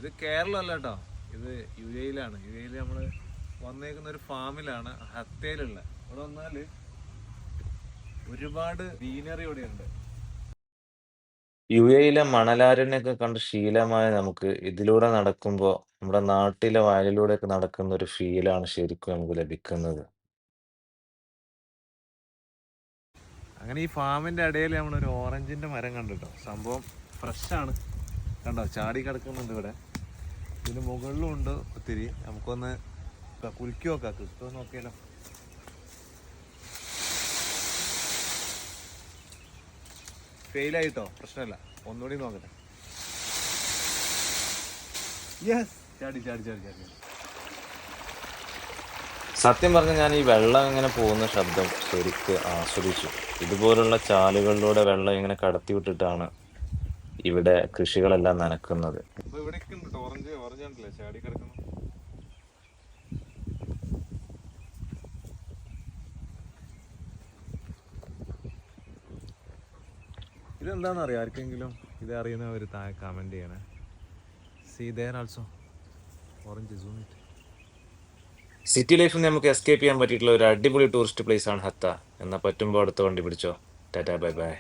ഇത് കേരളം അല്ല കേട്ടോ, ഇത് യു എയിലാണ്. യു എയിൽ നമ്മൾ വന്നേക്കുന്ന ഒരു ഫാമിലാണ്, ഹത്തയിലുള്ള. ഇവിടെ വന്നാൽ ഒരുപാട് ഗ്രീനറി ഇവിടെ ഉണ്ട്. യു എയിലെ മണലാരണ്യൊക്കെ കണ്ട് ശീലമായ നമുക്ക് ഇതിലൂടെ നടക്കുമ്പോൾ നമ്മുടെ നാട്ടിലെ വയലിലൂടെയൊക്കെ നടക്കുന്ന ഒരു ഫീലാണ് ശരിക്കും നമുക്ക് ലഭിക്കുന്നത്. അങ്ങനെ ഈ ഫാമിൻ്റെ ഇടയിൽ നമ്മളൊരു ഓറഞ്ചിൻ്റെ മരം കണ്ടിട്ടോ. സംഭവം ഫ്രഷാണ് കണ്ടോ, ചാടി കിടക്കുന്നുണ്ട് ഇവിടെ. ഇതിന് മുകളിലും ഉണ്ട് ഒത്തിരി. നമുക്കൊന്ന് കുലുക്കി നോക്കാം, കിട്ടുമോ നോക്കിയാലോ. ഫെയിലായിട്ടോ, പ്രശ്നമില്ല, ഒന്നുകൂടി നോക്കട്ടെ. യെസ്, ചാടി ചാടി ചാടി ചാടി. സത്യം പറഞ്ഞാൽ ഞാൻ ഈ വെള്ളം ഇങ്ങനെ പോകുന്ന ശബ്ദം ശരിക്ക് ആസ്വദിച്ചു. ഇതുപോലുള്ള ചാലുകളിലൂടെ വെള്ളം ഇങ്ങനെ കടത്തി വിട്ടിട്ടാണ് ഇവിടെ കൃഷികളെല്ലാം നനക്കുന്നത്. അപ്പൊ ഇവിടെയൊക്കെ ഉണ്ട് ഓറഞ്ച്. ഓറഞ്ച് ഉണ്ടല്ലേ ചാടി കിടക്കുന്നു. ഇതെന്താണെന്നറിയാം ആർക്കെങ്കിലും? ഇത് അറിയുന്നവർ താഴെ കമൻറ്റ് ചെയ്യണേ. See there also orange, zoom it. City ലൈഫിൽ നിന്ന് നമുക്ക് എസ്കേപ്പ് ചെയ്യാൻ പറ്റിയിട്ടുള്ള ഒരു അടിപൊളി ടൂറിസ്റ്റ് പ്ലേസ് ആണ് ഹത്ത. എന്നാൽ പറ്റുമ്പോൾ അടുത്ത വണ്ടി പിടിച്ചോ. Tata, bye bye.